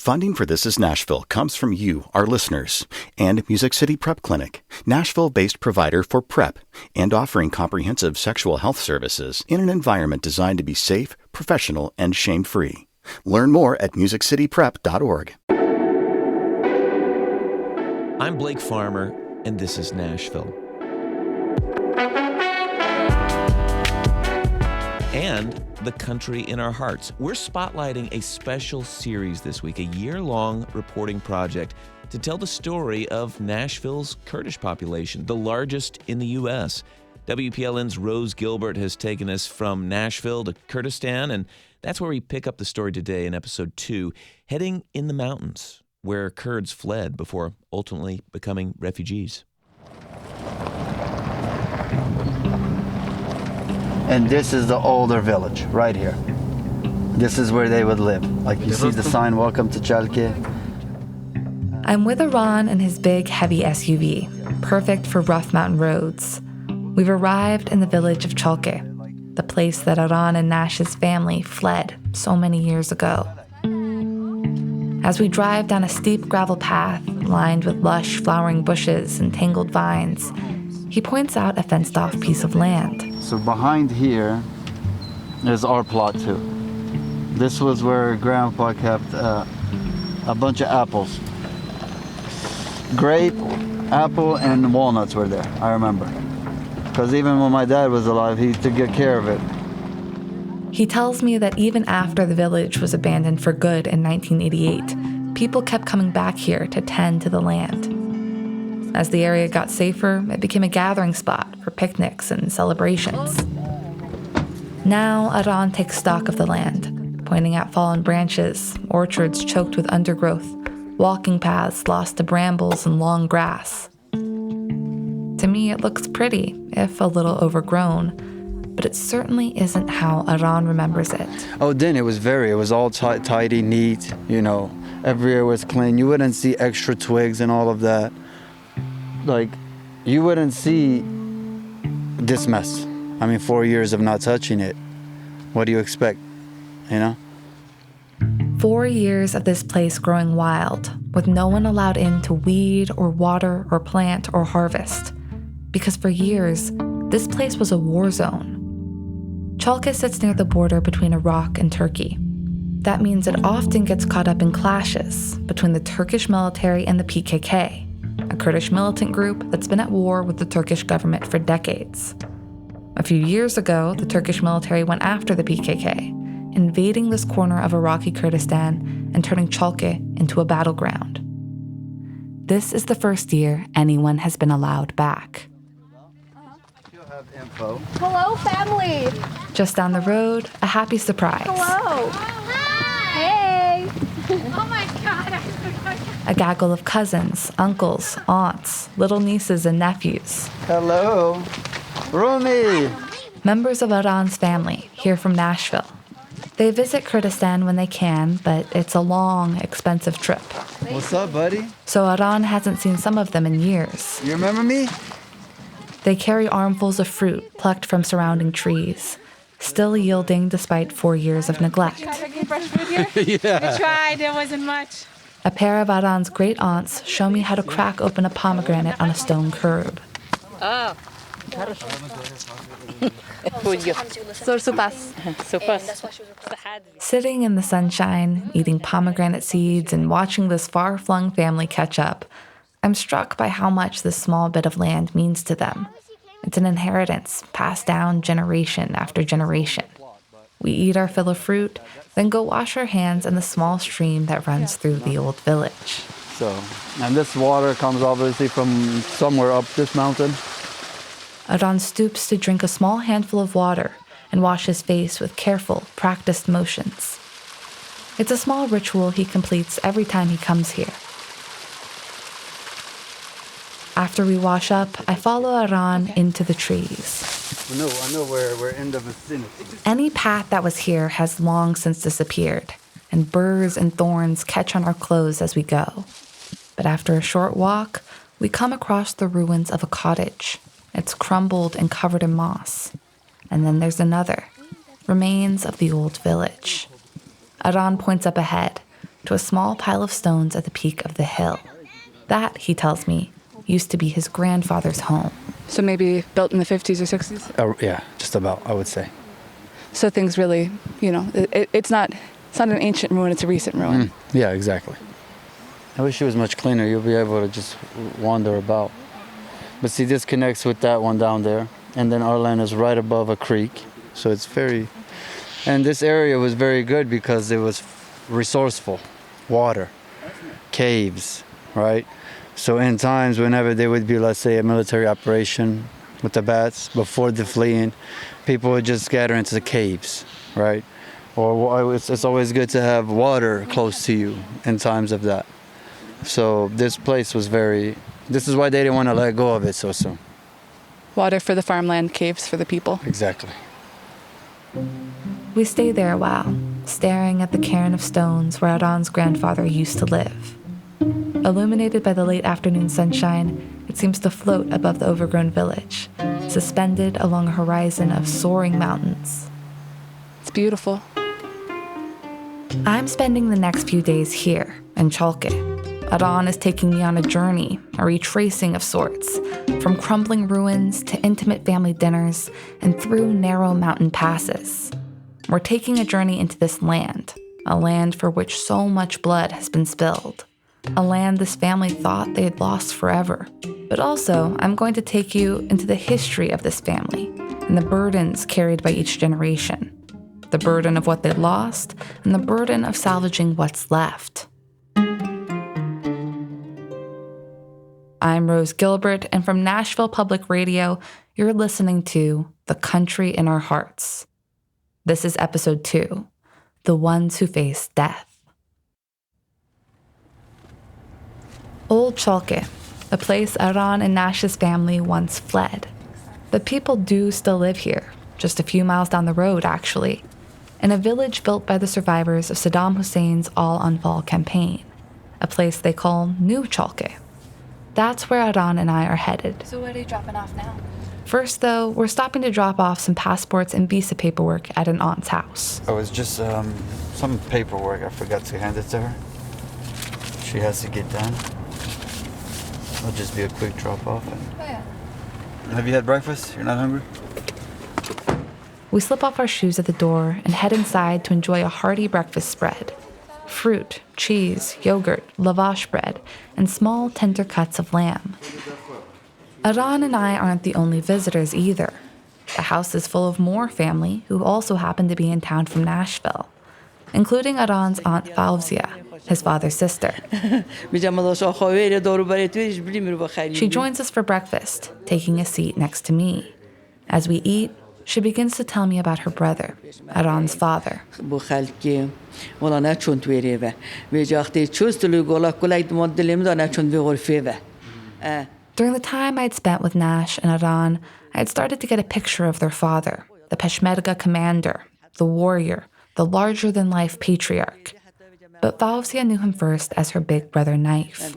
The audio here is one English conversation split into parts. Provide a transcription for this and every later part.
Funding for This Is Nashville comes from you, our listeners, and Music City Prep Clinic, Nashville-based provider for PrEP and offering comprehensive sexual health services in an environment designed to be safe, professional, and shame-free. Learn more at musiccityprep.org. I'm Blake Farmer, and this is Nashville. And the country in our hearts. We're spotlighting a special series this week, a year-long reporting project to tell the story of Nashville's Kurdish population, the largest in the U.S. WPLN's Rose Gilbert has taken us from Nashville to Kurdistan, and that's where we pick up the story today in episode 2, heading in the mountains, where Kurds fled before ultimately becoming refugees. And this is the older village, right here. This is where they would live. Like you see the sign, welcome to Chalke. I'm with Arkan in his big, heavy SUV, perfect for rough mountain roads. We've arrived in the village of Chalke, the place that Arkan and Nash's family fled so many years ago. As we drive down a steep gravel path lined with lush flowering bushes and tangled vines, he points out a fenced-off piece of land. So behind here is our plot too. This was where Grandpa kept a bunch of apples. Grape, apple, and walnuts were there, I remember. Because even when my dad was alive, he used to get care of it. He tells me that even after the village was abandoned for good in 1988, people kept coming back here to tend to the land. As the area got safer, it became a gathering spot for picnics and celebrations. Now, Arkan takes stock of the land, pointing out fallen branches, orchards choked with undergrowth, walking paths lost to brambles and long grass. To me, it looks pretty, if a little overgrown, but it certainly isn't how Arkan remembers it. Oh, then it was all tidy, neat, everywhere was clean. You wouldn't see extra twigs and all of that. Like, you wouldn't see this mess. 4 years of not touching it. What do you expect, 4 years of this place growing wild, with no one allowed in to weed or water or plant or harvest. Because for years, this place was a war zone. Chalke sits near the border between Iraq and Turkey. That means it often gets caught up in clashes between the Turkish military and the PKK, a Kurdish militant group that's been at war with the Turkish government for decades. A few years ago, the Turkish military went after the PKK, invading this corner of Iraqi Kurdistan and turning Chalke into a battleground. This is the first year anyone has been allowed back. You'll have info. Hello, family. Just down the road, a happy surprise. Hello. Hi. Hey. Oh my God. A gaggle of cousins, uncles, aunts, little nieces and nephews. Hello. Rumi. Members of Arkan's family, here from Nashville. They visit Kurdistan when they can, but it's a long, expensive trip. What's up, buddy? So Arkan hasn't seen some of them in years. You remember me? They carry armfuls of fruit plucked from surrounding trees, still yielding despite 4 years of neglect. Yeah. We tried. There wasn't much. A pair of Arkan's great aunts show me how to crack open a pomegranate on a stone curb. Oh. Sitting in the sunshine, eating pomegranate seeds and watching this far-flung family catch up, I'm struck by how much this small bit of land means to them. It's an inheritance passed down generation after generation. We eat our fill of fruit, then go wash our hands in the small stream that runs through the old village. And this water comes obviously from somewhere up this mountain. Arkan stoops to drink a small handful of water and wash his face with careful, practiced motions. It's a small ritual he completes every time he comes here. After we wash up, I follow Arkan into the trees. I know we're in the vicinity. Any path that was here has long since disappeared, and burrs and thorns catch on our clothes as we go. But after a short walk, we come across the ruins of a cottage. It's crumbled and covered in moss. And then there's another, remains of the old village. Arkan points up ahead, to a small pile of stones at the peak of the hill. That, he tells me, used to be his grandfather's home. So maybe built in the 50s or 60s? Yeah, just about, I would say. So things really, it's not an ancient ruin, it's a recent ruin. Yeah, exactly. I wish it was much cleaner. You'll be able to just wander about. But see, this connects with that one down there. And then our land is right above a creek. So it's and this area was very good because it was resourceful. Water, caves, right? So in times whenever there would be, let's say, a military operation with the bats, before the fleeing, people would just scatter into the caves, right? Or it's always good to have water close to you in times of that. So this place was this is why they didn't want to let go of it so soon. Water for the farmland, caves for the people. Exactly. We stay there a while, staring at the cairn of stones where Arkan's grandfather used to live. Illuminated by the late afternoon sunshine, it seems to float above the overgrown village, suspended along a horizon of soaring mountains. It's beautiful. I'm spending the next few days here in Chalke. Arkan is taking me on a journey, a retracing of sorts, from crumbling ruins to intimate family dinners and through narrow mountain passes. We're taking a journey into this land, a land for which so much blood has been spilled, a land this family thought they had lost forever. But also, I'm going to take you into the history of this family and the burdens carried by each generation, the burden of what they lost and the burden of salvaging what's left. I'm Rose Gilbert, and from Nashville Public Radio, you're listening to The Country in Our Hearts. This is episode 2, The Ones Who Face Death. Old Chalke, a place Arkan and Nash's family once fled. The people do still live here, just a few miles down the road, actually, in a village built by the survivors of Saddam Hussein's All-on-Fall campaign, a place they call New Chalke. That's where Arkan and I are headed. So what are you dropping off now? First, though, we're stopping to drop off some passports and visa paperwork at an aunt's house. Oh, it's just some paperwork. I forgot to hand it to her. She has to get done. It'll just be a quick drop-off. Oh, yeah. Have you had breakfast? You're not hungry? We slip off our shoes at the door and head inside to enjoy a hearty breakfast spread. Fruit, cheese, yogurt, lavash bread, and small tender cuts of lamb. Arkan and I aren't the only visitors either. The house is full of more family who also happen to be in town from Nashville, including Arkan's Aunt Fauzia, his father's sister. She joins us for breakfast, taking a seat next to me. As we eat, she begins to tell me about her brother, Arkan's father. During the time I'd spent with Nash and Arkan, I had started to get a picture of their father, the Peshmerga commander, the warrior, the larger-than-life patriarch. But Fauzia knew him first as her big brother Knife.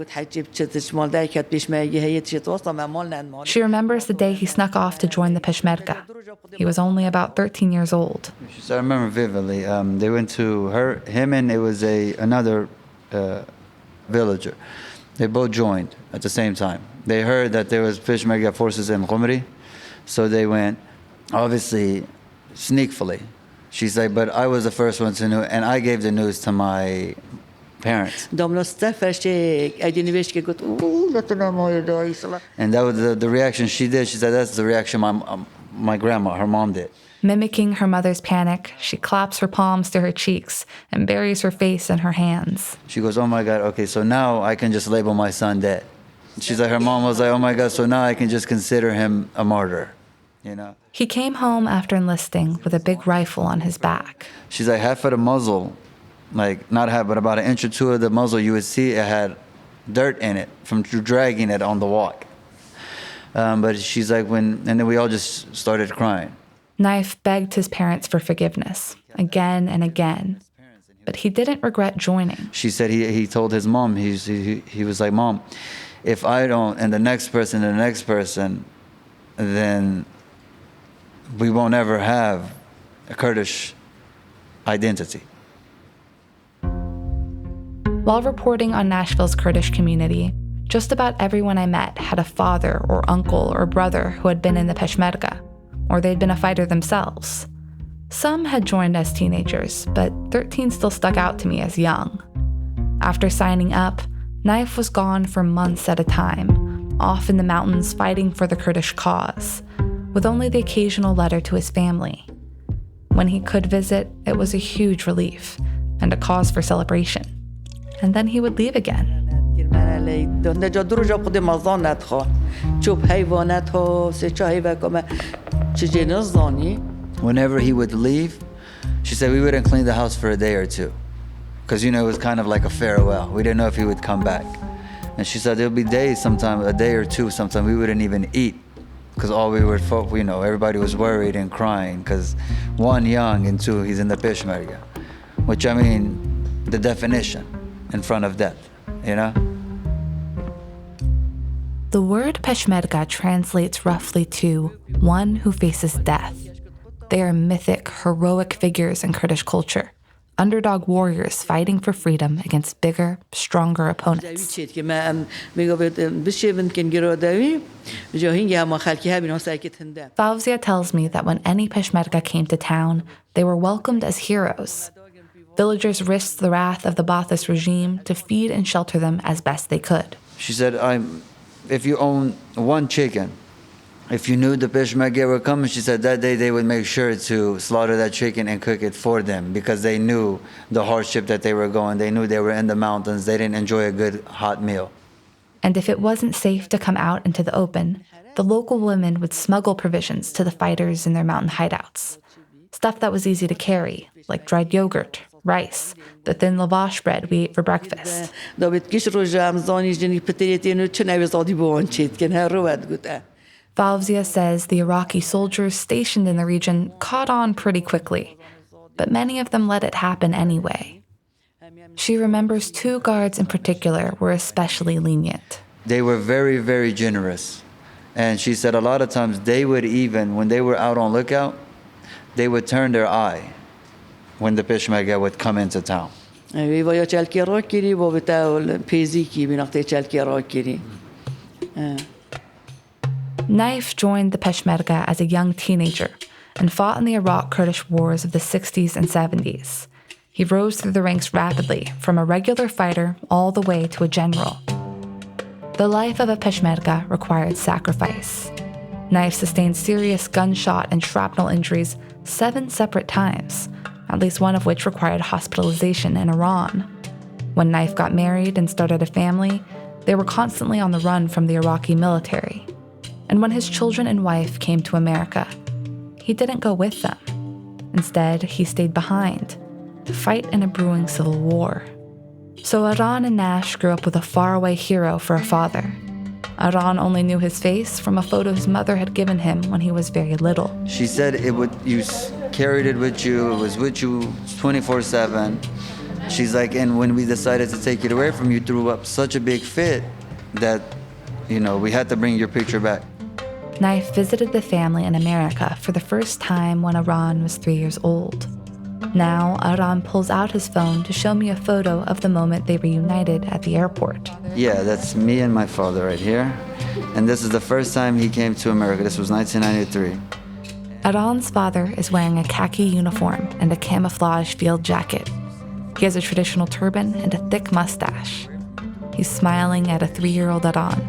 She remembers the day he snuck off to join the Peshmerga. He was only about 13 years old. So I remember vividly. They went to him and it was another villager. They both joined at the same time. They heard that there was Peshmerga forces in Qumri, so they went, obviously, sneakily. She's like, but I was the first one to know, and I gave the news to my parents. And that was the reaction she did. She said, that's the reaction my grandma, her mom did. Mimicking her mother's panic, she claps her palms to her cheeks and buries her face in her hands. She goes, oh my God, okay, so now I can just label my son dead. She's like, her mom was like, oh my God, so now I can just consider him a martyr, you know? He came home after enlisting with a big rifle on his back. She's like, half of the muzzle, like not half, but about an inch or two of the muzzle, you would see it had dirt in it from dragging it on the walk. But she's like, and then we all just started crying. Knife begged his parents for forgiveness, again and again. But he didn't regret joining. She said he told his mom, he was like, Mom, if I don't, and the next person, then we won't ever have a Kurdish identity. While reporting on Nashville's Kurdish community, just about everyone I met had a father or uncle or brother who had been in the Peshmerga, or they'd been a fighter themselves. Some had joined as teenagers, but 13 still stuck out to me as young. After signing up, Naif was gone for months at a time, off in the mountains fighting for the Kurdish cause, with only the occasional letter to his family. When he could visit, it was a huge relief and a cause for celebration. And then he would leave again. Whenever he would leave, she said we wouldn't clean the house for a day or two. Because, it was kind of like a farewell. We didn't know if he would come back. And she said there'll be days sometimes, a day or two, sometimes we wouldn't even eat. Because all we were, everybody was worried and crying. Because one, young, and two, he's in the Peshmerga. Which, the definition in front of death, The word Peshmerga translates roughly to one who faces death. They are mythic, heroic figures in Kurdish culture, underdog warriors fighting for freedom against bigger, stronger opponents. Fawzia tells me that when any Peshmerga came to town, they were welcomed as heroes. Villagers risked the wrath of the Ba'athist regime to feed and shelter them as best they could. She said, if you own one chicken, if you knew the Peshmerga were coming, she said that day they would make sure to slaughter that chicken and cook it for them because they knew the hardship that they were going. They knew they were in the mountains. They didn't enjoy a good hot meal. And if it wasn't safe to come out into the open, the local women would smuggle provisions to the fighters in their mountain hideouts. Stuff that was easy to carry, like dried yogurt, rice, the thin lavash bread we ate for breakfast. Fawzia says the Iraqi soldiers stationed in the region caught on pretty quickly, but many of them let it happen anyway. She remembers two guards in particular were especially lenient. They were very, very generous. And she said a lot of times they would even, when they were out on lookout, they would turn their eye when the Peshmerga would come into town. Naif joined the Peshmerga as a young teenager and fought in the Iraq-Kurdish wars of the 60s and 70s. He rose through the ranks rapidly, from a regular fighter all the way to a general. The life of a Peshmerga required sacrifice. Naif sustained serious gunshot and shrapnel injuries 7 separate times, at least one of which required hospitalization in Iran. When Naif got married and started a family, they were constantly on the run from the Iraqi military. And when his children and wife came to America, he didn't go with them. Instead, he stayed behind to fight in a brewing civil war. So Arkan and Nash grew up with a faraway hero for a father. Arkan only knew his face from a photo his mother had given him when he was very little. She said you carried it with you, it was with you 24/7. She's like, and when we decided to take it away from you, threw up such a big fit that, we had to bring your picture back. Naif visited the family in America for the first time when Arkan was 3 years old. Now, Arkan pulls out his phone to show me a photo of the moment they reunited at the airport. Yeah, that's me and my father right here. And this is the first time he came to America. This was 1993. Arkan's father is wearing a khaki uniform and a camouflage field jacket. He has a traditional turban and a thick mustache. He's smiling at a 3-year-old Arkan,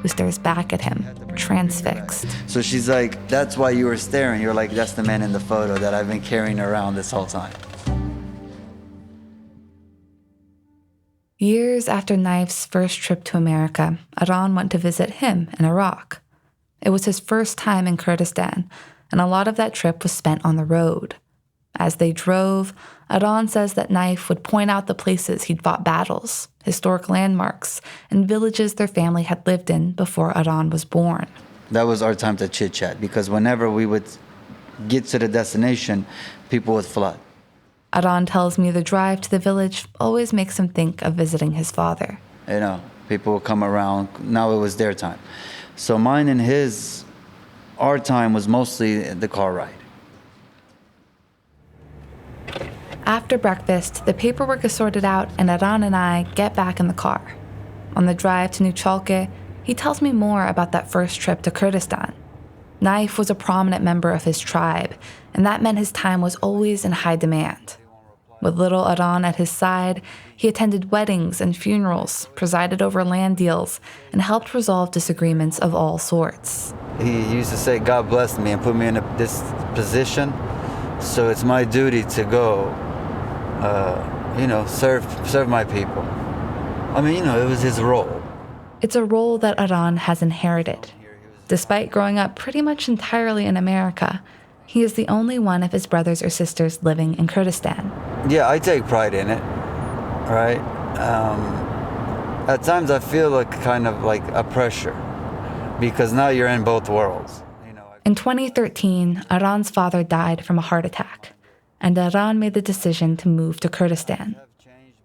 who stares back at him, transfixed. So she's like, that's why you were staring. You're like, that's the man in the photo that I've been carrying around this whole time. Years after Naif's first trip to America, Arkan went to visit him in Iraq. It was his first time in Kurdistan, and a lot of that trip was spent on the road. As they drove, Arkan says that Naif would point out the places he'd fought battles, historic landmarks, and villages their family had lived in before Arkan was born. That was our time to chit-chat, because whenever we would get to the destination, people would flood. Arkan tells me the drive to the village always makes him think of visiting his father. People would come around. Now it was their time. So mine and our time was mostly the car ride. After breakfast, the paperwork is sorted out and Arkan and I get back in the car. On the drive to New Chalke, he tells me more about that first trip to Kurdistan. Naif was a prominent member of his tribe, and that meant his time was always in high demand. With little Arkan at his side, he attended weddings and funerals, presided over land deals, and helped resolve disagreements of all sorts. He used to say, God blessed me and put me in this position, so it's my duty to go, serve my people. I mean, it was his role. It's a role that Arkan has inherited. Despite growing up pretty much entirely in America, he is the only one of his brothers or sisters living in Kurdistan. Yeah, I take pride in it, right? At times I feel kind of like a pressure, because now you're in both worlds. In 2013, Arkan's father died from a heart attack, and Arkan made the decision to move to Kurdistan.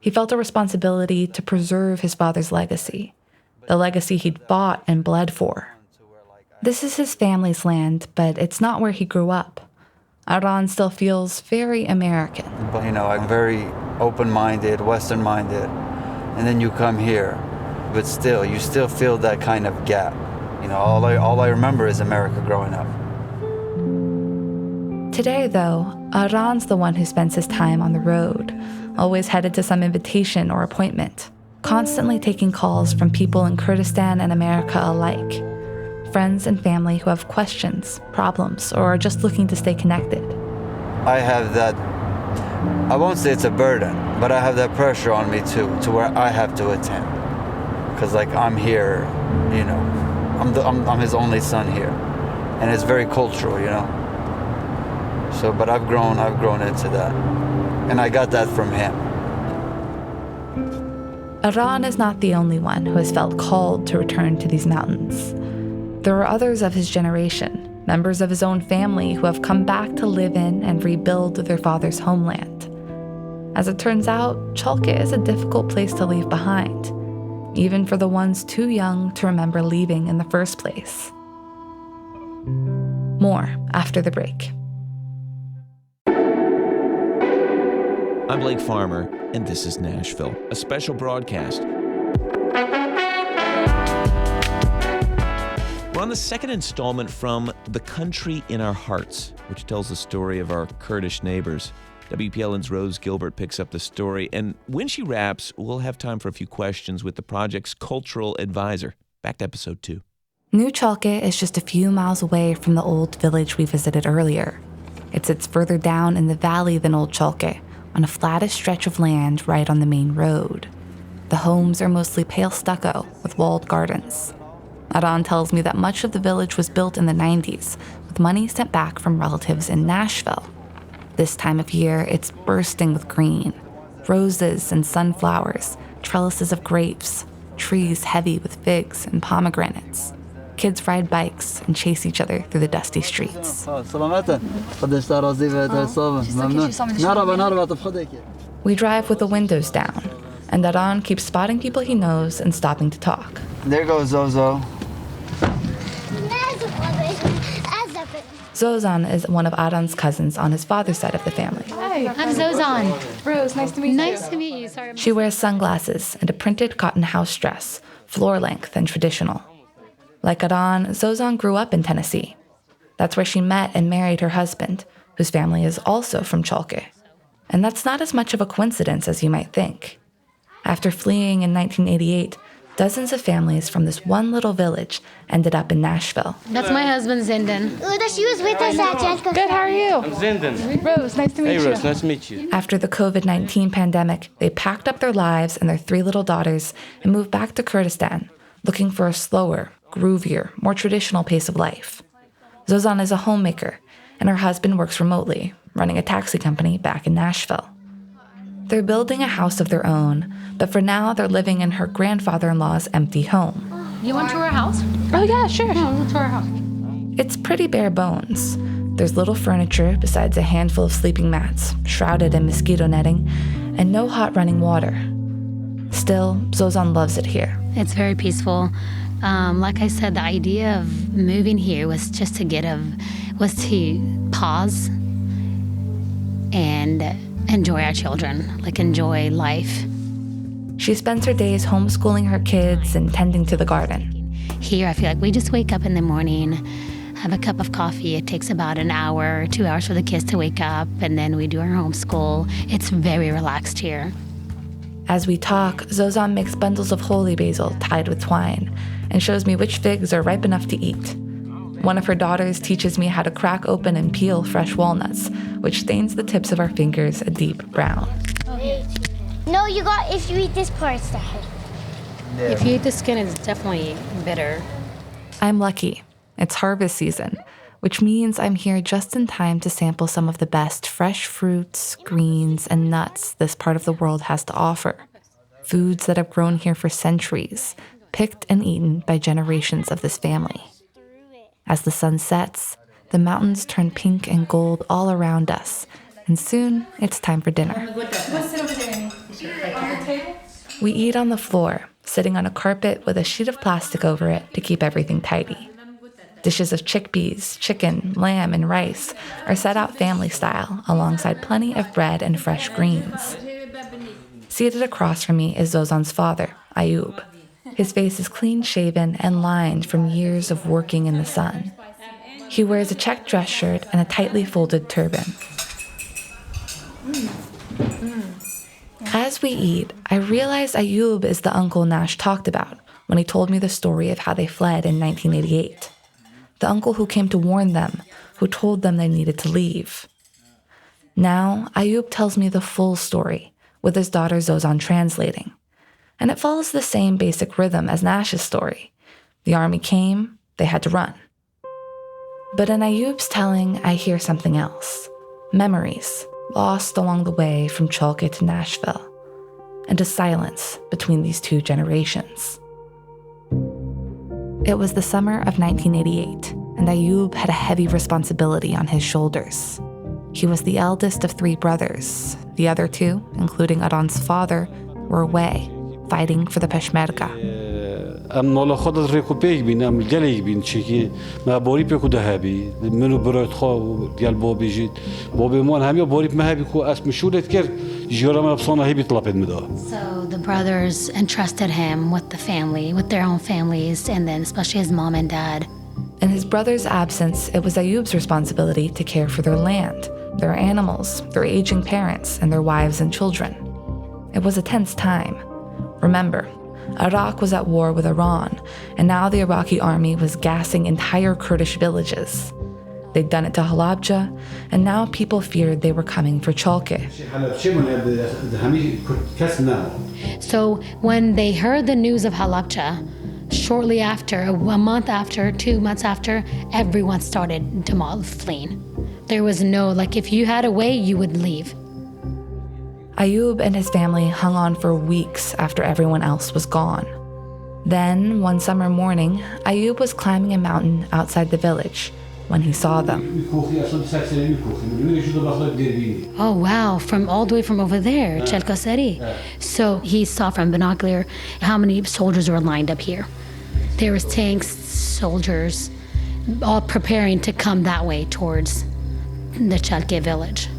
He felt a responsibility to preserve his father's legacy, the legacy he'd fought and bled for. This is his family's land, but it's not where he grew up. Arkan still feels very American. But, I'm very open-minded, Western-minded, and then you come here, but still, you still feel that kind of gap. All I remember is America growing up. Today, though, Arkan's the one who spends his time on the road, always headed to some invitation or appointment, constantly taking calls from people in Kurdistan and America alike. Friends and family who have questions, problems, or are just looking to stay connected. I have that, I won't say it's a burden, but I have that pressure on me too, to where I have to attend. Because I'm here, I'm his only son here. And it's very cultural, So, but I've grown into that. And I got that from him. Arkan is not the only one who has felt called to return to these mountains. There are others of his generation, members of his own family who have come back to live in and rebuild their father's homeland. As it turns out, Chalke is a difficult place to leave behind, even for the ones too young to remember leaving in the first place. More after the break. I'm Blake Farmer, and this is Nashville, a special broadcast. We're on the second installment from The Country in Our Hearts, which tells the story of our Kurdish neighbors. WPLN's Rose Gilbert picks up the story, and when she wraps, we'll have time for a few questions with the project's cultural advisor. Back to episode 2. New Chalke is just a few miles away from the old village we visited earlier. It sits further down in the valley than Old Chalke, on a flattish stretch of land right on the main road. The homes are mostly pale stucco with walled gardens. Arkan tells me that much of the village was built in the 90s with money sent back from relatives in Nashville. This time of year, it's bursting with green. Roses and sunflowers, trellises of grapes, trees heavy with figs and pomegranates. Kids ride bikes and chase each other through the dusty streets. We drive with the windows down, and Arkan keeps spotting people he knows and stopping to talk. There goes Zozo. Zozan is one of Arkan's cousins on his father's side of the family. Hi, I'm Zozan. Rose, nice to meet you. Nice to meet you. Sorry. She wears sunglasses and a printed cotton house dress, floor-length and traditional. Like Arkan, Zozan grew up in Tennessee. That's where she met and married her husband, whose family is also from Chalke. And that's not as much of a coincidence as you might think. After fleeing in 1988, dozens of families from this one little village ended up in Nashville. That's my husband, Zindan. She was with us at Jessica. Good, how are you? I'm Zindan. Rose, nice to meet you. Hey, Rose, nice to meet you. After the COVID-19 pandemic, they packed up their lives and their 3 little daughters and moved back to Kurdistan, looking for a slower, groovier, more traditional pace of life. Zozan is a homemaker, and her husband works remotely, running a taxi company back in Nashville. They're building a house of their own, but for now they're living in her grandfather-in-law's empty home. You want to tour our house? Oh, yeah, sure. No, we'll tour our house. It's pretty bare bones. There's little furniture besides a handful of sleeping mats, shrouded in mosquito netting, and no hot running water. Still, Zozan loves it here. It's very peaceful. Like I said, the idea of moving here was just to pause and enjoy our children, like enjoy life. She spends her days homeschooling her kids and tending to the garden. Here, I feel like we just wake up in the morning, have a cup of coffee. It takes about an hour, 2 hours for the kids to wake up, and then we do our homeschool. It's very relaxed here. As we talk, Zozan makes bundles of holy basil tied with twine and shows me which figs are ripe enough to eat. One of her daughters teaches me how to crack open and peel fresh walnuts, which stains the tips of our fingers a deep brown. No, if you eat this part, it's that. If you eat the skin, it's definitely bitter. I'm lucky. It's harvest season, which means I'm here just in time to sample some of the best fresh fruits, greens, and nuts this part of the world has to offer. Foods that have grown here for centuries, picked and eaten by generations of this family. As the sun sets, the mountains turn pink and gold all around us, and soon it's time for dinner. We eat on the floor, sitting on a carpet with a sheet of plastic over it to keep everything tidy. Dishes of chickpeas, chicken, lamb, and rice are set out family style alongside plenty of bread and fresh greens. Seated across from me is Zozan's father, Ayub. His face is clean-shaven and lined from years of working in the sun. He wears a checked dress shirt and a tightly folded turban. As we eat, I realize Ayub is the uncle Nash talked about when he told me the story of how they fled in 1988. The uncle who came to warn them, who told them they needed to leave. Now, Ayub tells me the full story, with his daughter Zozan translating. And it follows the same basic rhythm as Nash's story. The army came, they had to run. But in Ayub's telling, I hear something else. Memories, lost along the way from Chalke to Nashville. And a silence between these two generations. It was the summer of 1988, and Ayub had a heavy responsibility on his shoulders. He was the eldest of 3 brothers. The other 2, including Aran's father, were away, fighting for the Peshmerga. So the brothers entrusted him with the family, with their own families, and then especially his mom and dad. In his brother's absence, it was Ayub's responsibility to care for their land, their animals, their aging parents, and their wives and children. It was a tense time. Remember, Iraq was at war with Iran, and now the Iraqi army was gassing entire Kurdish villages. They'd done it to Halabja, and now people feared they were coming for Chalke. So when they heard the news of Halabja, shortly after, a month after, 2 months after, everyone started fleeing. There was no, if you had a way, you would leave. Ayub and his family hung on for weeks after everyone else was gone. Then, one summer morning, Ayub was climbing a mountain outside the village when he saw them. Oh, wow, all the way from over there, Chelkaseri. So he saw from binocular how many soldiers were lined up here. There was tanks, soldiers, all preparing to come that way towards the Chalke village.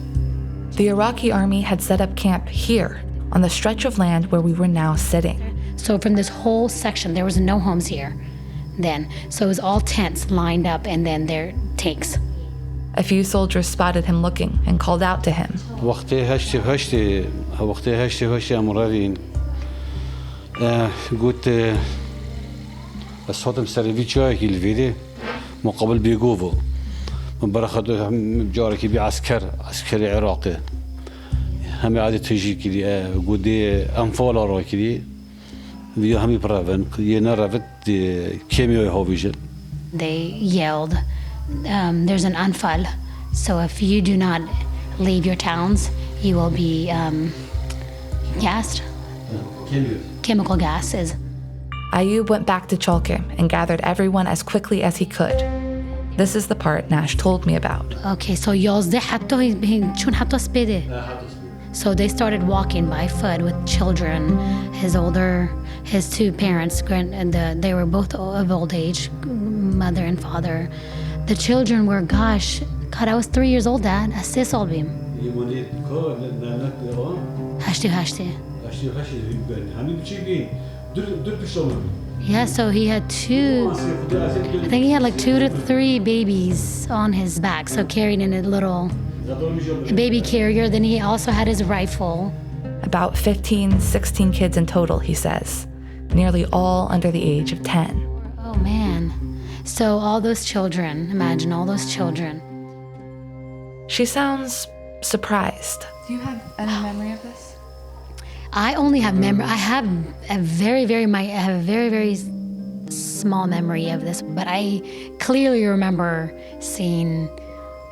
The Iraqi army had set up camp here, on the stretch of land where we were now sitting. So from this whole section, there was no homes here then. So it was all tents lined up and then their tanks. A few soldiers spotted him looking and called out to him. من برخد جارك عسكري عراقي هم عادي تجي كذي قدي أنفال را كذي ويا همي برافن ينا رافت كيمياء هاويجل. They yelled, there's an anfal, so if you do not leave your towns, you will be gassed. Chemical gases. Ayub went back to Chalke and gathered everyone as quickly as he could. This is the part Nash told me about. Okay, so so they started walking by foot with children. His 2 parents, and they were both of old age, mother and father. The children were, God, I was 3 years old, Dad. Hashti. Yeah, so he had I think he had like 2 to 3 babies on his back, so carried in a little baby carrier. Then he also had his rifle. About 15, 16 kids in total, he says, nearly all under the age of 10. Oh man. So all those children, imagine all those children. She sounds surprised. Do you have any memory of this? I only have memory. I have a very, very small memory of this, but I clearly remember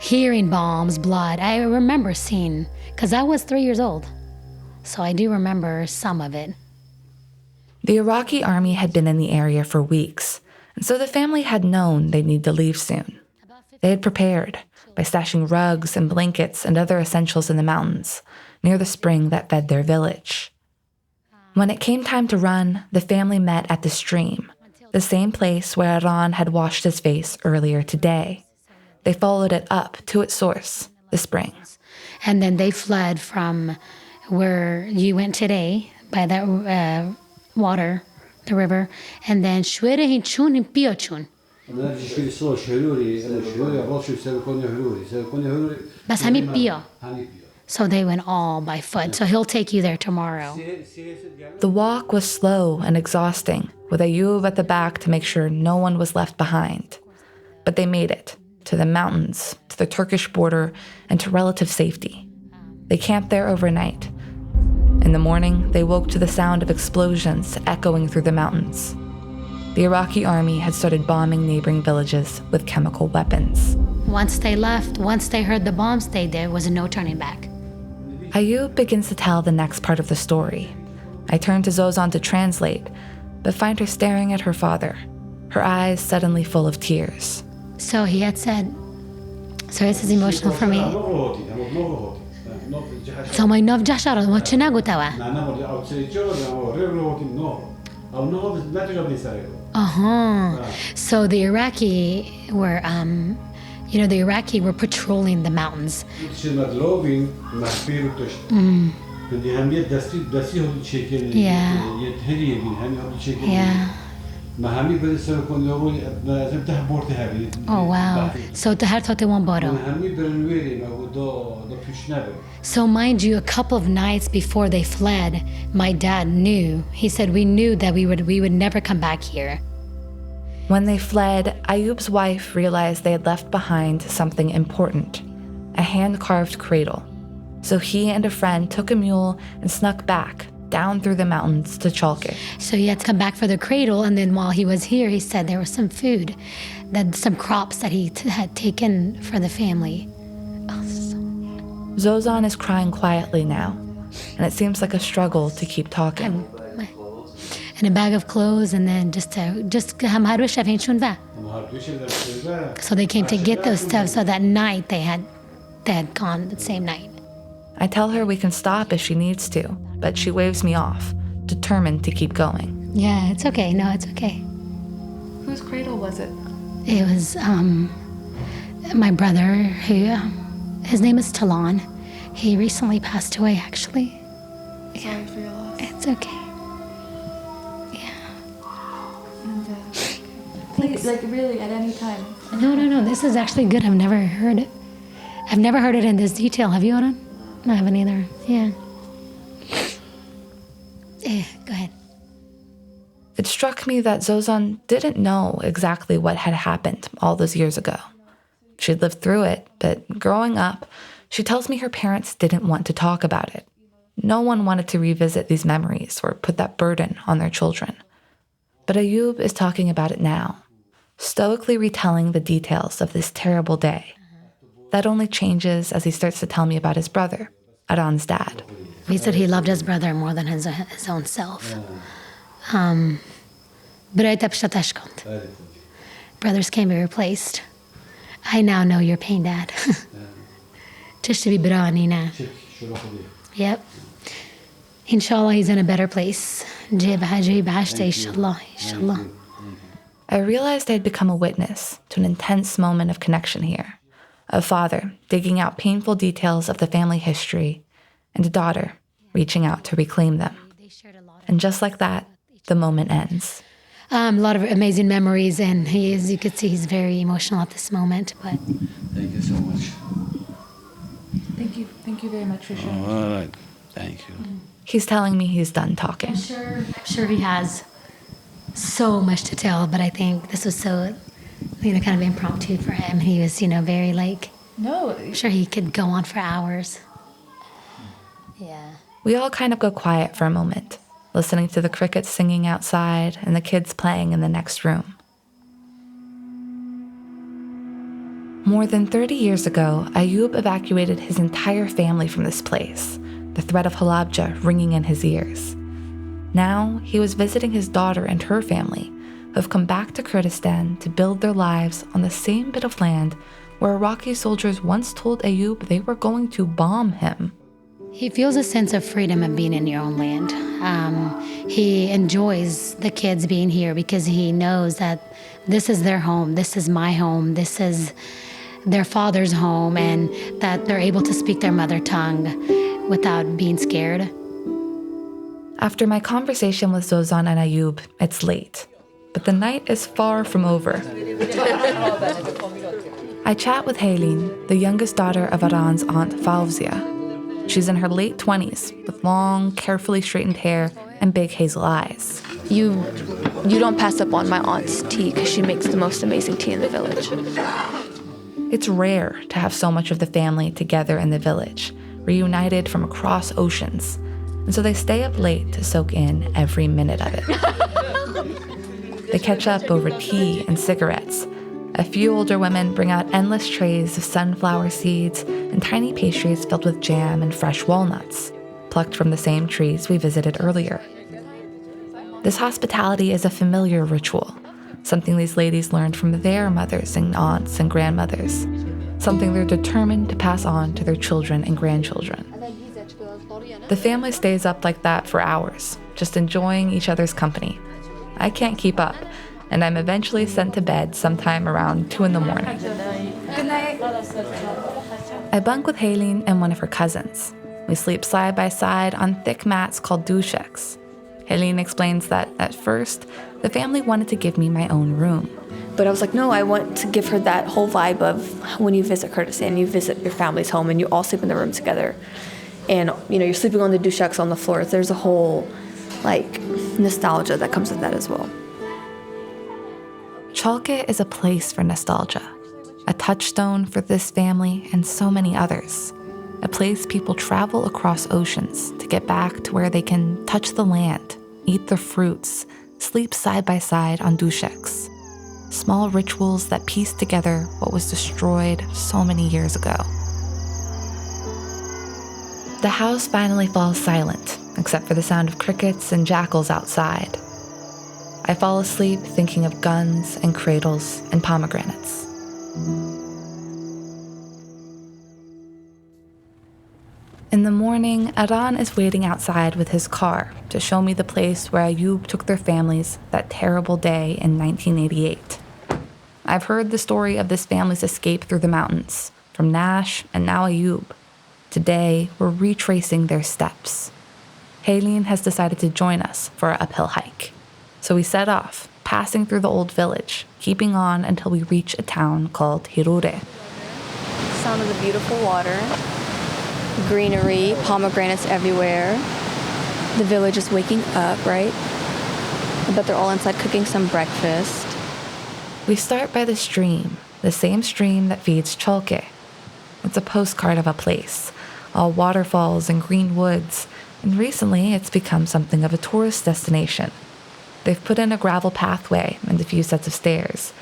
hearing bombs, blood. I remember seeing, because I was 3 years old. So I do remember some of it. The Iraqi army had been in the area for weeks, and so the family had known they'd need to leave soon. They had prepared by stashing rugs and blankets and other essentials in the mountains, near the spring that fed their village. When it came time to run, the family met at the stream, the same place where Arkan had washed his face earlier today. They followed it up to its source, the spring. And then they fled from where you went today, by that water, the river, and then so they went all by foot. So he'll take you there tomorrow. The walk was slow and exhausting, with Ayub at the back to make sure no one was left behind. But they made it, to the mountains, to the Turkish border, and to relative safety. They camped there overnight. In the morning, they woke to the sound of explosions echoing through the mountains. The Iraqi army had started bombing neighboring villages with chemical weapons. Once they left, once they heard the bombs, there was no turning back. Ayub begins to tell the next part of the story. I turn to Zozan to translate, but find her staring at her father, her eyes suddenly full of tears. So he had said, sorry, this is emotional for me. So my nov jashara, what chinagutawa? So the Iraqi were, the Iraqi were patrolling the mountains. Yeah. Oh wow. So So mind you, a couple of nights before they fled, my dad knew. He said we knew that we would never come back here. When they fled, Ayub's wife realized they had left behind something important, a hand-carved cradle. So he and a friend took a mule and snuck back, down through the mountains to Chalke. So he had to come back for the cradle, and then while he was here, he said there was some food, some crops that he had taken for the family. Zozan is crying quietly now, and it seems like a struggle to keep talking. And a bag of clothes, and then so they came to get those stuff. So that night they had gone the same night. I tell her we can stop if she needs to, but she waves me off, determined to keep going. Yeah, it's okay. No, it's okay. Whose cradle was it? It was my brother, who his name is Talon. He recently passed away, actually. Sorry for your loss. It's okay. Please, really, at any time. No. This is actually good. I've never heard it. I've never heard it in this detail. Have you, Arkan? No, I haven't either. Yeah. Go ahead. It struck me that Zozan didn't know exactly what had happened all those years ago. She'd lived through it, but growing up, she tells me her parents didn't want to talk about it. No one wanted to revisit these memories or put that burden on their children. But Ayub is talking about it now, stoically retelling the details of this terrible day. That only changes as he starts to tell me about his brother, Arkan's dad. He said he loved his brother more than his own self. Brothers can be replaced. I now know your pain, Dad. Just to be brani. Yep. Inshallah, he's in a better place. Inshallah. I realized I'd become a witness to an intense moment of connection here, A father digging out painful details of the family history, and a daughter reaching out to reclaim them. And just like that, the moment ends. A lot of amazing memories, and you could see he's very emotional at this moment. But Thank you so much. Thank you very much for sharing. All right. Thank you. He's telling me he's done talking. I'm sure he has so much to tell, but I think this was so, kind of impromptu for him. He was, very No. I'm sure he could go on for hours. Yeah. We all kind of go quiet for a moment, listening to the crickets singing outside and the kids playing in the next room. More than 30 years ago, Ayub evacuated his entire family from this place, the threat of Halabja ringing in his ears. Now, he was visiting his daughter and her family, who have come back to Kurdistan to build their lives on the same bit of land where Iraqi soldiers once told Ayub they were going to bomb him. He feels a sense of freedom of being in your own land. He enjoys the kids being here because he knows that this is their home, this is my home, this is their father's home, and that they're able to speak their mother tongue without being scared. After my conversation with Zozan and Ayub, it's late, but the night is far from over. I chat with Helin, the youngest daughter of Aran's aunt Fauzia. She's in her late 20s, with long, carefully straightened hair and big hazel eyes. You don't pass up on my aunt's tea because she makes the most amazing tea in the village. It's rare to have so much of the family together in the village, reunited from across oceans, and so they stay up late to soak in every minute of it. They catch up over tea and cigarettes. A few older women bring out endless trays of sunflower seeds and tiny pastries filled with jam and fresh walnuts, plucked from the same trees we visited earlier. This hospitality is a familiar ritual, something these ladies learned from their mothers and aunts and grandmothers, something they're determined to pass on to their children and grandchildren. The family stays up like that for hours, just enjoying each other's company. I can't keep up, and I'm eventually sent to bed sometime around 2 a.m. Good night. I bunk with Helin and one of her cousins. We sleep side by side on thick mats called dusheks. Helin explains that, at first, the family wanted to give me my own room. But I was like, no, I want to give her that whole vibe of when you visit Kurdistan, you visit your family's home and you all sleep in the room together. And, you're sleeping on the dusheks on the floors. There's a whole, nostalgia that comes with that as well. Chalke is a place for nostalgia, a touchstone for this family and so many others, a place people travel across oceans to get back to where they can touch the land, eat the fruits, sleep side by side on dusheks. Small rituals that piece together what was destroyed so many years ago. The house finally falls silent, except for the sound of crickets and jackals outside. I fall asleep thinking of guns and cradles and pomegranates. In the morning, Aran is waiting outside with his car to show me the place where Ayub took their families that terrible day in 1988. I've heard the story of this family's escape through the mountains, from Nash and now Ayub. Today, we're retracing their steps. Helin has decided to join us for our uphill hike. So we set off, passing through the old village, keeping on until we reach a town called Hirure. Sound of the beautiful water, greenery, pomegranates everywhere. The village is waking up, right? I bet they're all inside cooking some breakfast. We start by the stream, the same stream that feeds Chalke. It's a postcard of a place, all waterfalls and green woods, and recently it's become something of a tourist destination. They've put in a gravel pathway and a few sets of stairs.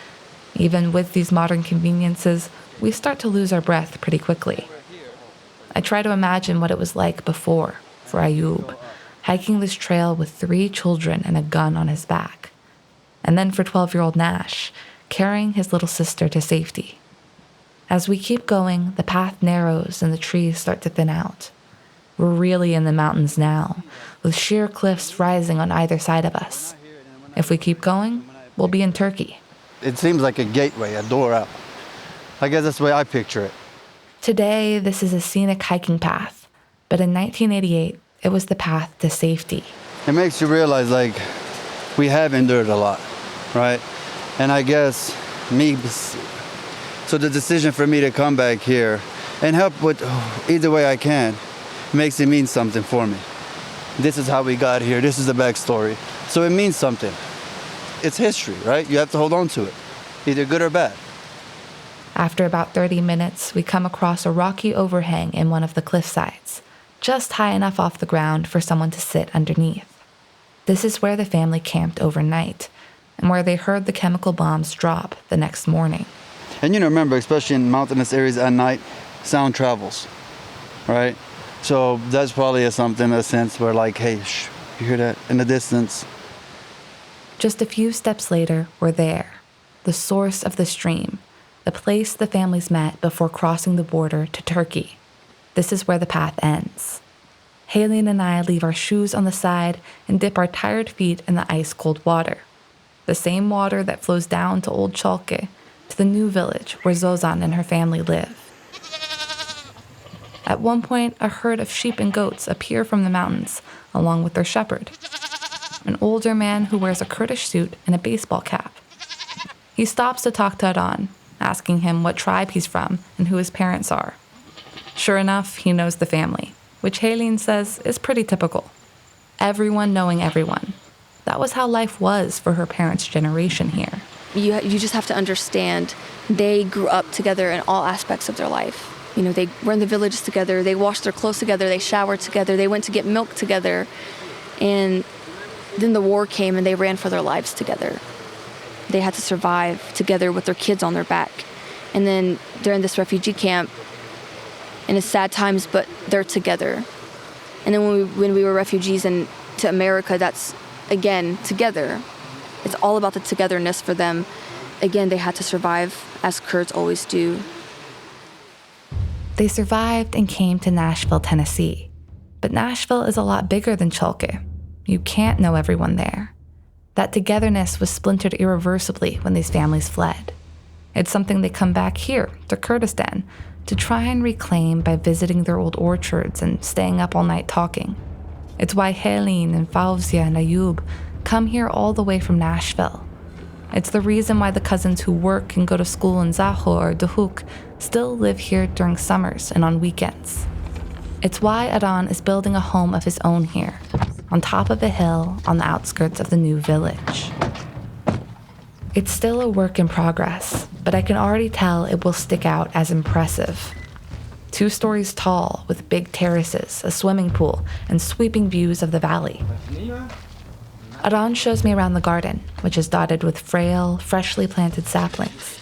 Even with these modern conveniences, we start to lose our breath pretty quickly. I try to imagine what it was like before for Ayub, hiking this trail with 3 children and a gun on his back. And then for 12-year-old Nash, carrying his little sister to safety. As we keep going, the path narrows and the trees start to thin out. We're really in the mountains now, with sheer cliffs rising on either side of us. If we keep going, we'll be in Turkey. It seems like a gateway, a door out. I guess that's the way I picture it. Today, this is a scenic hiking path, but in 1988, it was the path to safety. It makes you realize, like, we have endured a lot, right? And I guess so the decision for me to come back here and help with either way I can makes it mean something for me. This is how we got here. This is the backstory. So it means something. It's history, right? You have to hold on to it, either good or bad. After about 30 minutes, we come across a rocky overhang in one of the cliff sides, just high enough off the ground for someone to sit underneath. This is where the family camped overnight, and where they heard the chemical bombs drop the next morning. And remember, especially in mountainous areas at night, sound travels, right? So that's probably a sense where like, hey, shh, you hear that in the distance? Just a few steps later, we're there, the source of the stream, the place the families met before crossing the border to Turkey. This is where the path ends. Haleen and I leave our shoes on the side and dip our tired feet in the ice-cold water. The same water that flows down to Old Chalke, to the new village where Zozan and her family live. At one point, a herd of sheep and goats appear from the mountains, along with their shepherd, an older man who wears a Kurdish suit and a baseball cap. He stops to talk to Arkan, asking him what tribe he's from and who his parents are. Sure enough, he knows the family, which Haleen says is pretty typical. Everyone knowing everyone. That was how life was for her parents' generation here. You just have to understand they grew up together in all aspects of their life. They were in the villages together, they washed their clothes together, they showered together, they went to get milk together. And then the war came and they ran for their lives together. They had to survive together with their kids on their back. And then they're in this refugee camp, and it's sad times, but they're together. And then when we were refugees to America, that's, again, together. It's all about the togetherness for them. Again, they had to survive, as Kurds always do. They survived and came to Nashville, Tennessee. But Nashville is a lot bigger than Chalke. You can't know everyone there. That togetherness was splintered irreversibly when these families fled. It's something they come back here, to Kurdistan, to try and reclaim by visiting their old orchards and staying up all night talking. It's why Haleen and Fawzia and Ayub come here all the way from Nashville. It's the reason why the cousins who work and go to school in Zaho or Duhok still live here during summers and on weekends. It's why Arkan is building a home of his own here, on top of a hill on the outskirts of the new village. It's still a work in progress, but I can already tell it will stick out as impressive. 2 stories tall, with big terraces, a swimming pool, and sweeping views of the valley. Arkan shows me around the garden, which is dotted with frail, freshly planted saplings,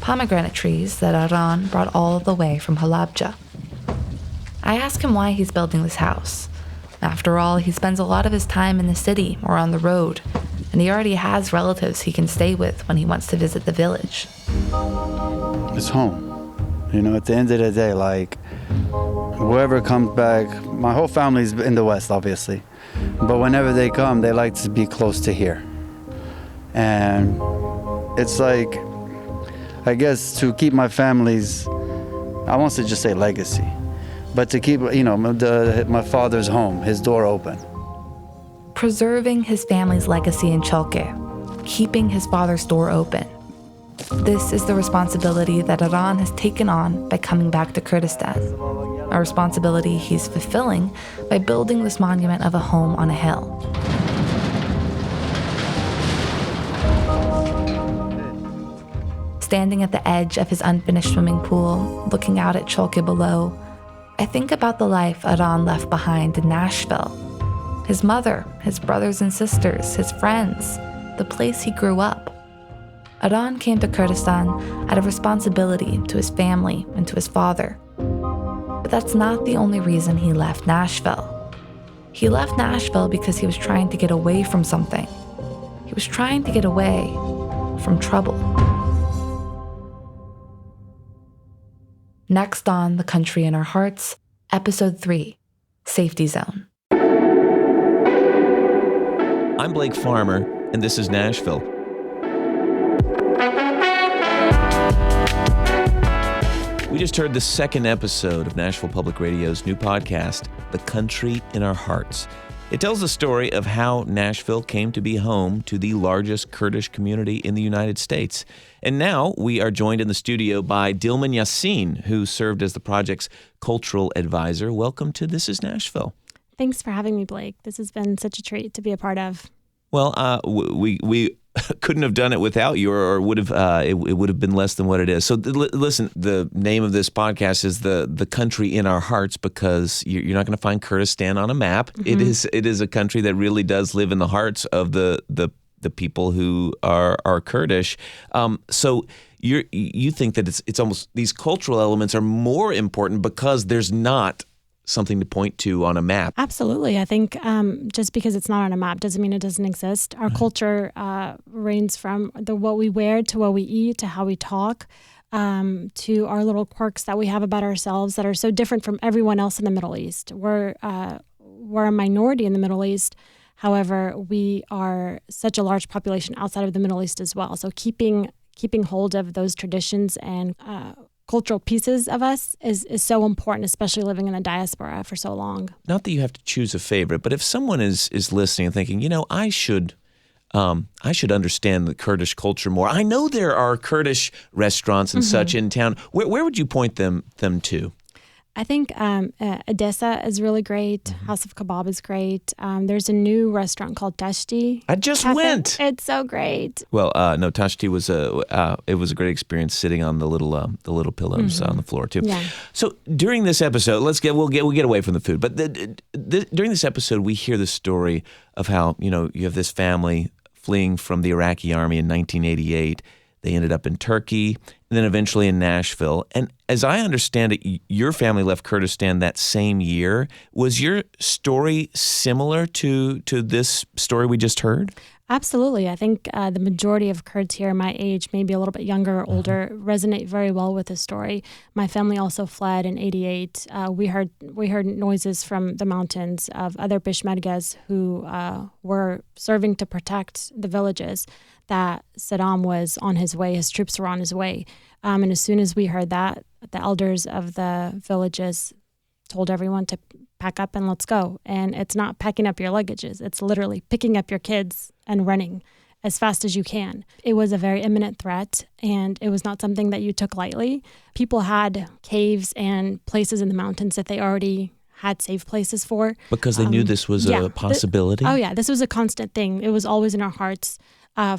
pomegranate trees that Arkan brought all the way from Halabja. I ask him why he's building this house. After all, he spends a lot of his time in the city or on the road, and he already has relatives he can stay with when he wants to visit the village. It's home. At the end of the day, like, whoever comes back, my whole family's in the West, obviously. But whenever they come, they like to be close to here. And it's like, I guess to keep my family's, I won't just say legacy, but to keep, my father's home, his door open. Preserving his family's legacy in Chalke, keeping his father's door open. This is the responsibility that Arkan has taken on by coming back to Kurdistan. A responsibility he's fulfilling by building this monument of a home on a hill. Standing at the edge of his unfinished swimming pool, looking out at Chalke below, I think about the life Arkan left behind in Nashville. His mother, his brothers and sisters, his friends, the place he grew up. Arkan came to Kurdistan out of responsibility to his family and to his father. But that's not the only reason he left Nashville. He left Nashville because he was trying to get away from something. He was trying to get away from trouble. Next on The Country in Our Hearts, Episode 3, Safety Zone. I'm Blake Farmer, and this is Nashville. We just heard the second episode of Nashville Public Radio's new podcast, The Country in Our Hearts. It tells the story of how Nashville came to be home to the largest Kurdish community in the United States. And now we are joined in the studio by Dilman Yasin, who served as the project's cultural advisor. Welcome to This is Nashville. Thanks for having me, Blake. This has been such a treat to be a part of. Well, we couldn't have done it without you, or would have it would have been less than what it is. So listen, the name of this podcast is the country in our hearts, because you're not going to find Kurdistan on a map. Mm-hmm. It is a country that really does live in the hearts of the people who are Kurdish. So you think that it's almost, these cultural elements are more important because there's not something to point to on a map. Absolutely. I think just because it's not on a map doesn't mean it doesn't exist. Our culture ranges from what we wear to what we eat to how we talk, to our little quirks that we have about ourselves that are so different from everyone else in the Middle East. We're a minority in the Middle East. However, we are such a large population outside of the Middle East as well. So keeping hold of those traditions and cultural pieces of us is so important, especially living in the diaspora for so long. Not that you have to choose a favorite, but if someone is listening and thinking, I should understand the Kurdish culture more. I know there are Kurdish restaurants and such in town. Where would you point them to? I think Edessa is really great. House of Kebab is great. There's a new restaurant called Tashti. I just Cafe. went. It's so great. Well, no, Tashti was a great experience sitting on the little pillows on the floor too. Yeah. So during this episode, we'll get away from the food, but during this episode, we hear the story of how you have this family fleeing from the Iraqi army in 1988. They ended up in Turkey and then eventually in Nashville. And as I understand it, your family left Kurdistan that same year. Was your story similar to this story we just heard? Absolutely. I think the majority of Kurds here my age, maybe a little bit younger or older, resonate very well with this story. My family also fled in 88. We heard noises from the mountains of other Peshmergas who were serving to protect the villages, that Saddam was on his way, his troops were on his way. And as soon as we heard that, the elders of the villages told everyone to pack up and let's go. And it's not packing up your luggages. It's literally picking up your kids and running as fast as you can. It was a very imminent threat, and it was not something that you took lightly. People had caves and places in the mountains that they already had safe places for. Because they knew this was a possibility? This was a constant thing. It was always in our hearts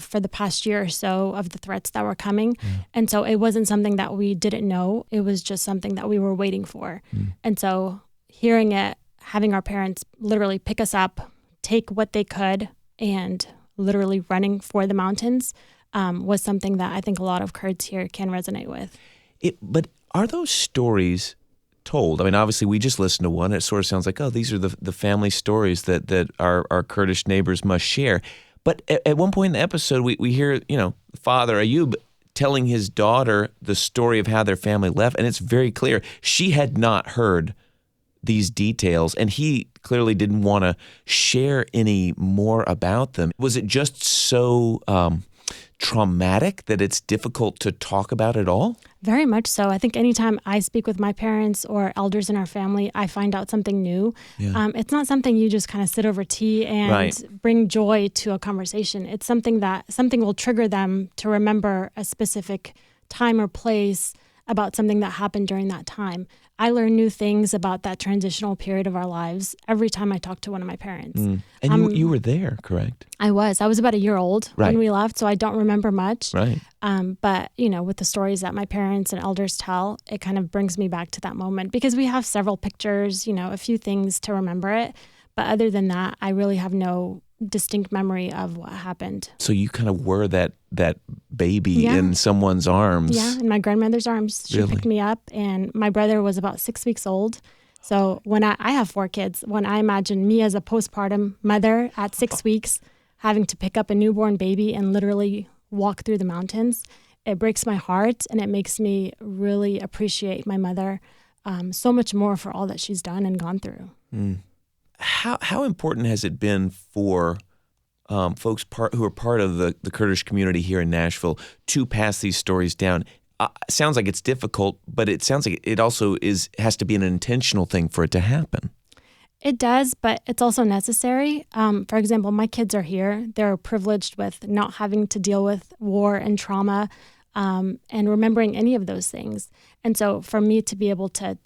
for the past year or so of the threats that were coming. And so it wasn't something that we didn't know. It was just something that we were waiting for. And so hearing it, having our parents literally pick us up, take what they could, and literally running for the mountains was something that I think a lot of Kurds here can resonate with. But are those stories told? I mean, obviously, we just listened to one. It sort of sounds like, these are the family stories that our Kurdish neighbors must share. But at one point in the episode, we hear, Father Ayub telling his daughter the story of how their family left, and it's very clear she had not heard these details, and he clearly didn't want to share any more about them. Was it just so traumatic that it's difficult to talk about at all? Very much so. I think anytime I speak with my parents or elders in our family, I find out something new. Yeah. It's not something you just kind of sit over tea and bring joy to a conversation. It's something will trigger them to remember a specific time or place about something that happened during that time. I learn new things about that transitional period of our lives every time I talk to one of my parents. And you were there, correct? I was about a year old when we left, so I don't remember much. Right. But, with the stories that my parents and elders tell, it kind of brings me back to that moment because we have several pictures, a few things to remember it. But other than that, I really have no distinct memory of what happened. So you kind of were that baby in someone's arms. Yeah, in my grandmother's arms. She picked me up, and my brother was about 6 weeks old. So when I have 4 kids, when I imagine me as a postpartum mother at 6 weeks having to pick up a newborn baby and literally walk through the mountains, it breaks my heart, and it makes me really appreciate my mother so much more for all that she's done and gone through. How important has it been for folks who are part of the Kurdish community here in Nashville to pass these stories down? sounds like it's difficult, but it sounds like it also has to be an intentional thing for it to happen. It does, but it's also necessary. For example, my kids are here. They're privileged with not having to deal with war and trauma and remembering any of those things. And so for me to be able to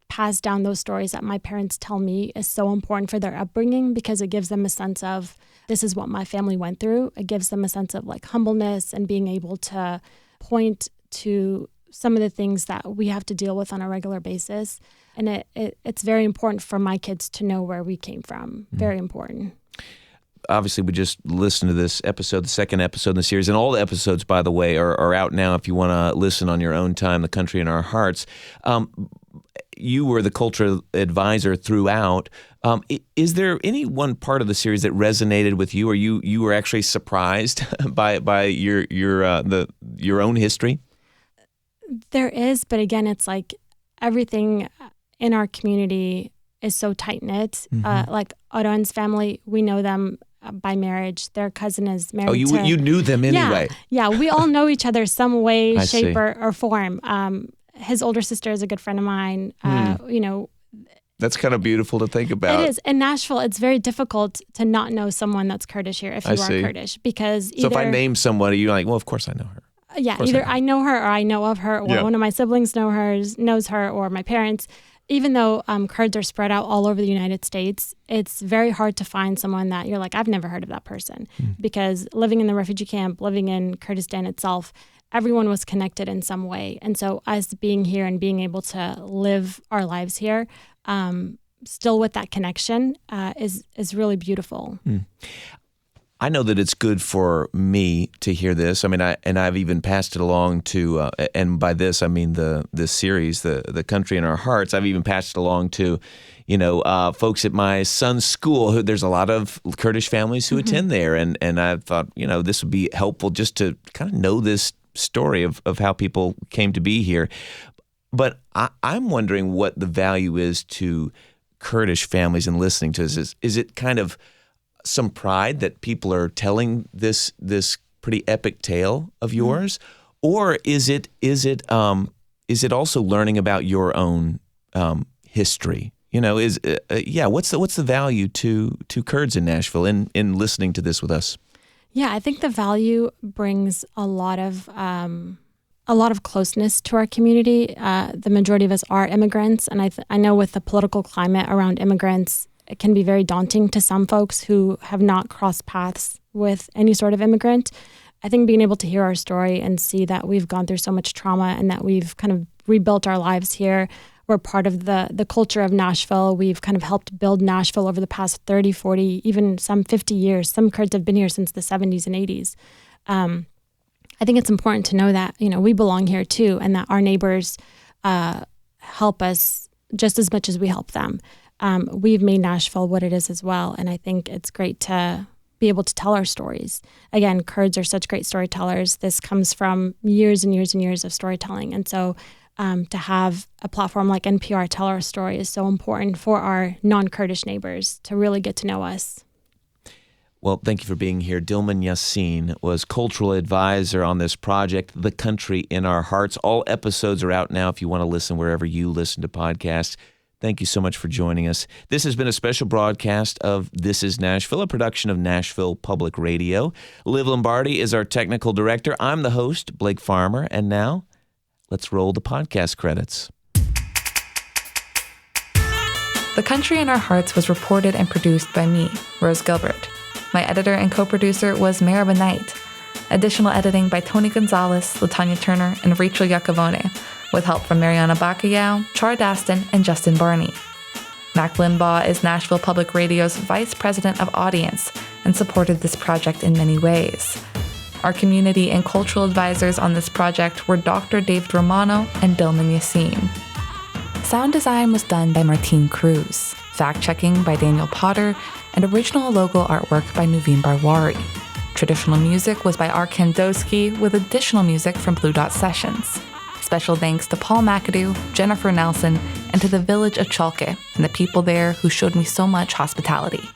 pass down those stories that my parents tell me is so important for their upbringing, because it gives them a sense of, this is what my family went through. It gives them a sense of like humbleness and being able to point to some of the things that we have to deal with on a regular basis. And it's very important for my kids to know where we came from. Very important. Obviously, we just listened to this episode, the second episode in the series, and all the episodes, by the way, are out now if you want to listen on your own time, The Country in Our Hearts. You were the cultural advisor throughout. Is there any one part of the series that resonated with you, or you were actually surprised by your own history? There is, but again, it's like everything in our community is so tight-knit. Like Oran's family, we know them by marriage. Their cousin is married to... you knew them anyway. Yeah, we all know each other some way, shape, or form. His older sister is a good friend of mine. That's kind of beautiful to think about. It is. In Nashville, it's very difficult to not know someone that's Kurdish here if you are Kurdish. Because so if I name somebody, you're like, well, of course I know her. Yeah, either I know her or I know of her, or one of my siblings knows her, or my parents. Even though Kurds are spread out all over the United States, it's very hard to find someone that you're like, I've never heard of that person. Because living in the refugee camp, living in Kurdistan itself, everyone was connected in some way. And so us being here and being able to live our lives here, still with that connection, is really beautiful. I know that it's good for me to hear this. I mean, I've even passed it along to, and by this I mean this series, the Country in Our Hearts. I've even passed it along to, folks at my son's school. There's a lot of Kurdish families who attend there, and I thought, this would be helpful just to kind of know this story of how people came to be here. But I'm wondering what the value is to Kurdish families in listening to this. Is it kind of some pride that people are telling this pretty epic tale of yours, or is it also learning about your own history? What's the value to Kurds in Nashville in listening to this with us? Yeah, I think the value brings a lot of closeness to our community. The majority of us are immigrants, and I know with the political climate around immigrants, it can be very daunting to some folks who have not crossed paths with any sort of immigrant. I think being able to hear our story and see that we've gone through so much trauma and that we've kind of rebuilt our lives here. We're part of the culture of Nashville. We've kind of helped build Nashville over the past 30, 40, even some 50 years. Some Kurds have been here since the 70s and 80s. I think it's important to know that, we belong here too, and that our neighbors help us just as much as we help them. We've made Nashville what it is as well, and I think it's great to be able to tell our stories. Again, Kurds are such great storytellers. This comes from years and years and years of storytelling, and so to have a platform like NPR tell our story is so important for our non-Kurdish neighbors to really get to know us. Well, thank you for being here. Dilman Yasin was cultural advisor on this project, The Country in Our Hearts. All episodes are out now if you want to listen wherever you listen to podcasts. Thank you so much for joining us. This has been a special broadcast of This is Nashville, a production of Nashville Public Radio. Liv Lombardi is our technical director. I'm the host, Blake Farmer. And now, let's roll the podcast credits. The Country in Our Hearts was reported and produced by me, Rose Gilbert. My editor and co-producer was Meribah Knight. Additional editing by Tony Gonzalez, LaTanya Turner, and Rachel Iacovone, with help from Mariana Bacallao, Char Daston, and Justin Barney. Mac Limbaugh is Nashville Public Radio's Vice President of Audience and supported this project in many ways. Our community and cultural advisors on this project were Dr. Dave Romano and Dilman Yasin. Sound design was done by Martin Cruz, fact-checking by Daniel Potter, and original logo artwork by Nuveen Barwari. Traditional music was by Arkan Doski, with additional music from Blue Dot Sessions. Special thanks to Paul McAdoo, Jennifer Nelson, and to the village of Chalke and the people there who showed me so much hospitality.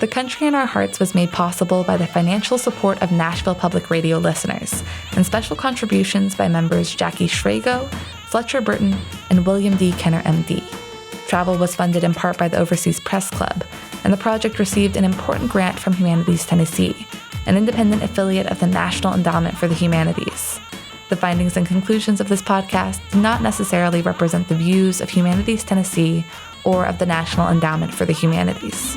The Country in Our Hearts was made possible by the financial support of Nashville Public Radio listeners and special contributions by members Jackie Schrago, Fletcher Burton, and William D. Kenner, MD. Travel was funded in part by the Overseas Press Club, and the project received an important grant from Humanities Tennessee, an independent affiliate of the National Endowment for the Humanities. The findings and conclusions of this podcast do not necessarily represent the views of Humanities Tennessee or of the National Endowment for the Humanities.